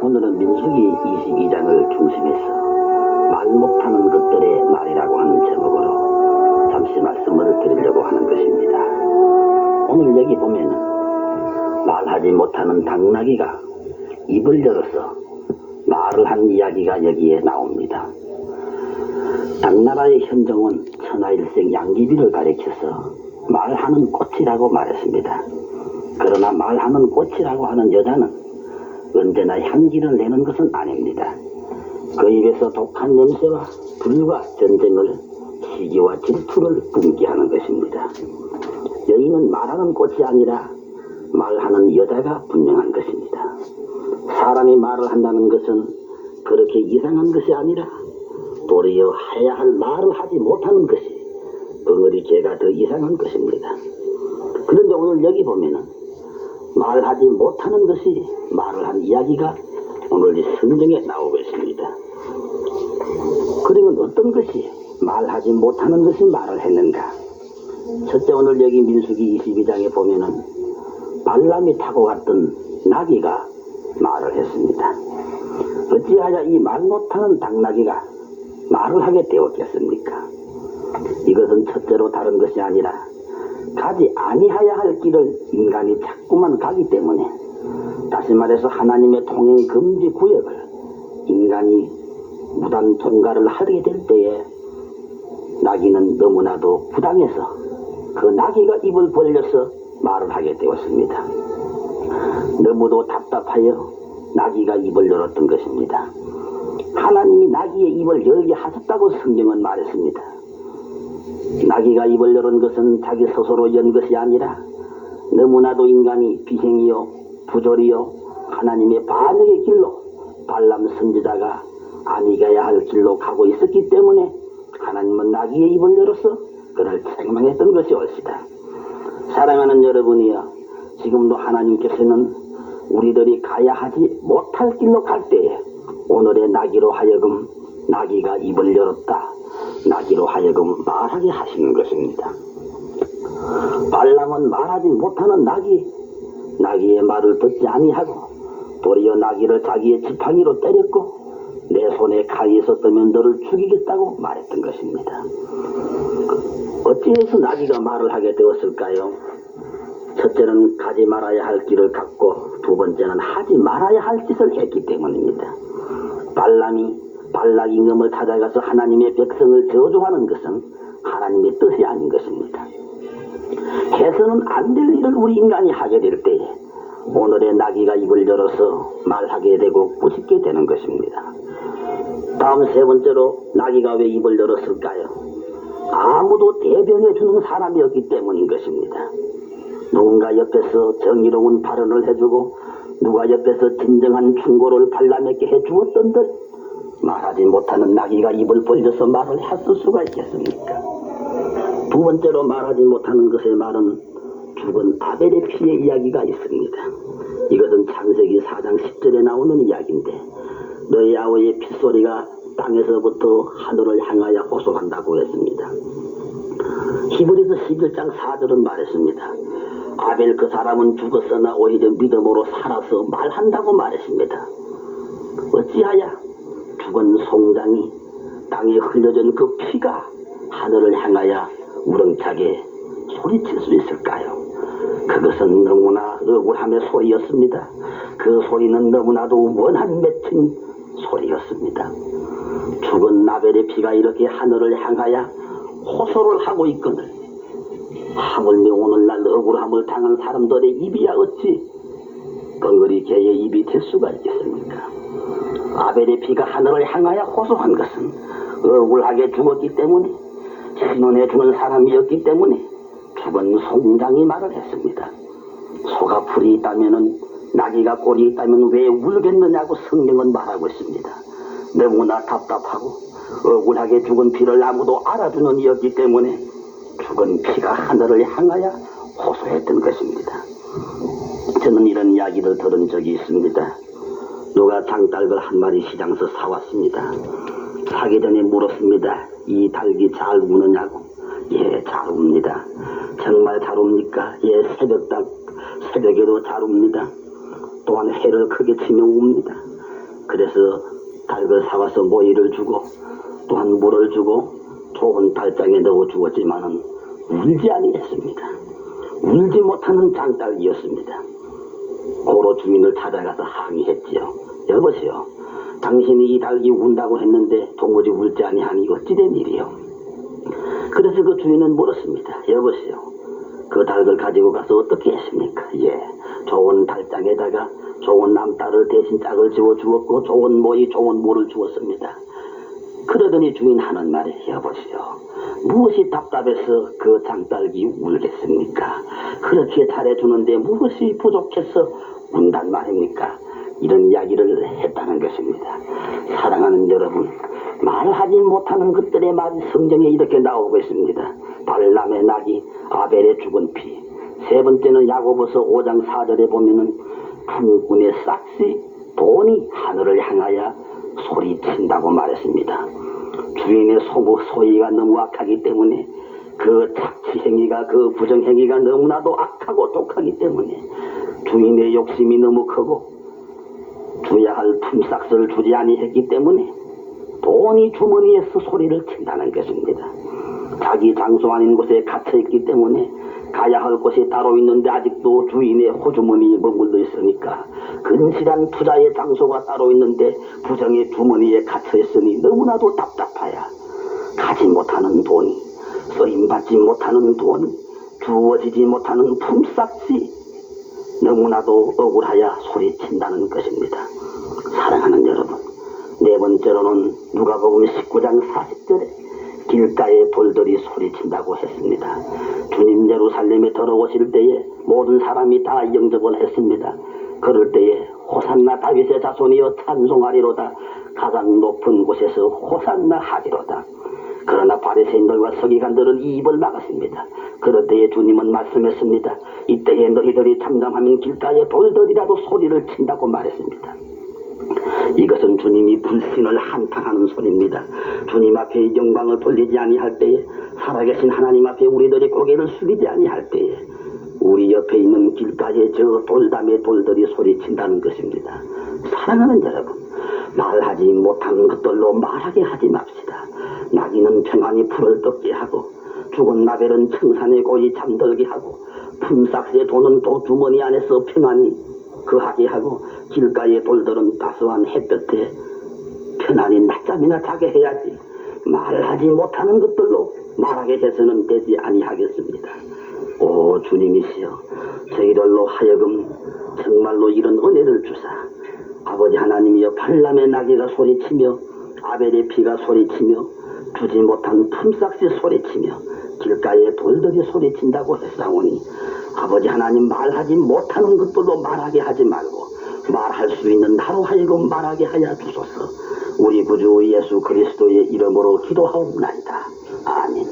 오늘은 민수기 22장을 중심해서 말 못하는 것들의 말이라고 하는 제목으로 잠시 말씀을 드리려고 하는 것입니다. 오늘 여기 보면은 말하지 못하는 당나귀가 입을 열어서 말을 한 이야기가 여기에 나옵니다. 당나라의 현종은 천하일생 양귀비를 가리켜서 말하는 꽃이라고 말했습니다. 그러나 말하는 꽃이라고 하는 여자는 언제나 향기를 내는 것은 아닙니다. 그 입에서 독한 냄새와 불과 전쟁을, 시기와 질투를 뿜게 하는 것입니다. 여인은 말하는 꽃이 아니라 말하는 여자가 분명한 것입니다. 사람이 말을 한다는 것은 그렇게 이상한 것이 아니라 도리어 해야 할 말을 하지 못하는 것이 벙어리 개가 더 이상한 것입니다. 그런데 오늘 여기 보면은 말하지 못하는 것이 말을 한 이야기가 오늘 이 성경에 나오고 있습니다. 그러면 어떤 것이 말하지 못하는 것이 말을 했는가? 첫째, 오늘 여기 민수기 22장에 보면은 발람이 타고 갔던 나귀가 말을 했습니다. 어찌하여 이 말 못하는 당나귀가 말을 하게 되었겠습니까? 이것은 첫째로 다른 것이 아니라 가지 아니하야 할 길을 인간이 자꾸만 가기 때문에, 다시 말해서 하나님의 통행 금지 구역을 인간이 무단 통과를 하게 될 때에 나귀는 너무나도 부당해서 그 나귀가 입을 벌려서 말을 하게 되었습니다. 너무도 답답하여 나귀가 입을 열었던 것입니다. 하나님이 나귀의 입을 열게 하셨다고 성경은 말했습니다. 나귀가 입을 열은 것은 자기 스스로 연 것이 아니라 너무나도 인간이 비행이요 부조리요 하나님의 반역의 길로 발람 선지자가 아니 가야 할 길로 가고 있었기 때문에 하나님은 나귀의 입을 열어서 그를 책망했던 것이 옳시다. 사랑하는 여러분이여, 지금도 하나님께서는 우리들이 가야 하지 못할 길로 갈 때에 오늘의 나귀로 하여금 나귀가 입을 열었다, 나귀로 하여금 말하게 하시는 것입니다. 발람은 말하지 못하는 나귀의 말을 듣지 아니하고 도리어 나귀를 자기의 지팡이로 때렸고 내 손에 칼이 있었다면 너를 죽이겠다고 말했던 것입니다. 어찌해서 나귀가 말을 하게 되었을까요? 첫째는 가지 말아야 할 길을 갔고, 두 번째는 하지 말아야 할 짓을 했기 때문입니다. 발람이 발락 임금을 찾아가서 하나님의 백성을 저주하는 것은 하나님의 뜻이 아닌 것입니다. 해서는 안 될 일을 우리 인간이 하게 될 때에 오늘의 나귀가 입을 열어서 말하게 되고 꾸짖게 되는 것입니다. 다음 세 번째로 나귀가 왜 입을 열었을까요? 아무도 대변해 주는 사람이었기 때문인 것입니다. 누군가 옆에서 정의로운 발언을 해주고 누가 옆에서 진정한 충고를 발람에게 해주었던들 말하지 못하는 나귀가 입을 벌려서 말을 했을 수가 있겠습니까? 두 번째로 말하지 못하는 것의 말은 죽은 아벨의 피의 이야기가 있습니다. 이것은 창세기 4장 10절에 나오는 이야기인데, 너희 아우의 핏소리가 땅에서부터 하늘을 향하여 호소한다고 했습니다. 히브리서 11장 4절은 말했습니다. 아벨 그 사람은 죽었으나 오히려 믿음으로 살아서 말한다고 말했습니다. 어찌하여 죽은 송장이 땅에 흘려진 그 피가 하늘을 향하여 우렁차게 소리칠 수 있을까요? 그것은 너무나 억울함의 소리였습니다. 그 소리는 너무나도 원한 맺힌 소리였습니다. 죽은 나벨의 피가 이렇게 하늘을 향하여 호소를 하고 있거늘 하물며 오늘날 억울함을 당한 사람들의 입이야 어찌 벙어리 개의 입이 될 수가 있겠습니까? 아벨의 피가 하늘을 향하여 호소한 것은 억울하게 죽었기 때문에, 신원해 주는 사람이었기 때문에 죽은 송장이 말을 했습니다. 소가 풀이 있다면은, 나귀가 꼴이 있다면 왜 울겠느냐고 성경은 말하고 있습니다. 너무나 답답하고 억울하게 죽은 피를 아무도 알아주는 이였기 때문에 죽은 피가 하늘을 향하여 호소했던 것입니다. 저는 이런 이야기를 들은 적이 있습니다. 누가 장닭을 한 마리 시장에서 사왔습니다. 사기 전에 물었습니다. 이 닭이 잘 우느냐고. 예, 잘 웁니다. 정말 잘 웁니까? 예, 새벽에도 잘 웁니다. 또한 해를 크게 치며 웁니다. 그래서 닭을 사와서 모이를 주고 또한 물을 주고 좋은 달장에 넣어 주었지만은 울지 아니했습니다. 울지 못하는 장딸이었습니다. 고로 주인을 찾아가서 항의했지요. 여보시오, 당신이 이 닭이 운다고 했는데 도무지 울지 아니하니 어찌된 일이요? 그래서 그 주인은 물었습니다. 여보시오, 그 닭을 가지고 가서 어떻게 했습니까? 예, 좋은 달장에다가 좋은 남딸을 대신 짝을 지어 주었고 좋은 모이 좋은 물을 주었습니다. 그러더니 주인 하는 말이, 여보시오, 무엇이 답답해서 그 장딸기 울겠습니까? 그렇게 잘해주는데 무엇이 부족해서 운단 말입니까? 이런 이야기를 했다는 것입니다. 사랑하는 여러분, 말하지 못하는 것들의 말이 성경에 이렇게 나오고 있습니다. 발람의 낙이 아벨의 죽은 피. 세 번째는 야고보서 5장 4절에 보면은 품꾼의 싹시 돈이 하늘을 향하여 소리친다고 말했습니다. 주인의 소의가 너무 악하기 때문에 그 착취행위가 그 부정행위가 너무나도 악하고 독하기 때문에 주인의 욕심이 너무 크고 줘야 할 품삯을 주지 아니했기 때문에 돈이 주머니에서 소리를 친다는 것입니다. 자기 장소 아닌 곳에 갇혀있기 때문에 가야 할 곳이 따로 있는데 아직도 주인의 호주머니에 머물러 있으니까 근실한 투자의 장소가 따로 있는데 부정의 주머니에 갇혀있으니 너무나도 답답하야 가지 못하는 돈이, 쓰임받지 못하는 돈이, 주어지지 못하는 품삯이 너무나도 억울하여 소리친다는 것입니다. 사랑하는 여러분, 네 번째로는 누가복음 19장 40절에 길가에 돌들이 소리친다고 했습니다. 주님 예루살렘에 들어오실 때에 모든 사람이 다 영접을 했습니다. 그럴 때에 호산나 다윗의 자손이여 찬송하리로다, 가장 높은 곳에서 호산나 하리로다. 그러나 바리새인들과 서기관들은 입을 막았습니다. 그럴 때에 주님은 말씀했습니다. 이때에 너희들이 잠잠하면 길가에 돌들이라도 소리를 친다고 말했습니다. 이것은 주님이 불신을 한탄하는 소리입니다. 주님 앞에 영광을 돌리지 아니할 때에, 살아계신 하나님 앞에 우리들이 고개를 숙이지 아니할 때에 우리 옆에 있는 길가에 저 돌담의 돌들이 소리친다는 것입니다. 사랑하는 여러분, 말하지 못하는 것들로 말하게 하지 맙시다. 나귀는 평안히 풀을 뜯게 하고 죽은 나벨은 청산에 고이 잠들게 하고 품삯의 돈은 또 주머니 안에서 평안히 거하게 하고 길가의 돌들은 따스한 햇볕에 편안히 낮잠이나 자게 해야지 말하지 못하는 것들로 말하게 해서는 되지 아니하겠습니다. 오 주님이시여, 저희들로 하여금 정말로 이런 은혜를 주사 아버지 하나님이여, 발람의 나귀가 소리치며 아벨의 피가 소리치며 주지 못한 품삯이 소리치며 길가에 돌들이 소리친다고 했사오니 아버지 하나님, 말하지 못하는 것들로 말하게 하지 말고 말할 수 있는 나로 하여금 말하게 하여 주소서. 우리 구주 예수 그리스도의 이름으로 기도하옵나이다. 아멘.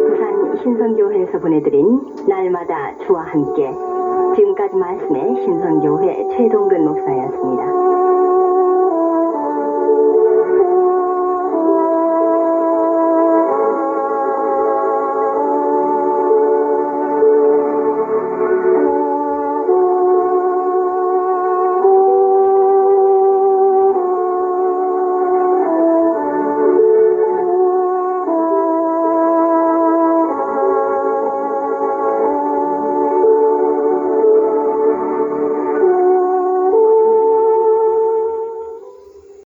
부산 신성교회에서 보내드린 날마다 주와 함께, 지금까지 말씀의 신성교회 최동근 목사였습니다.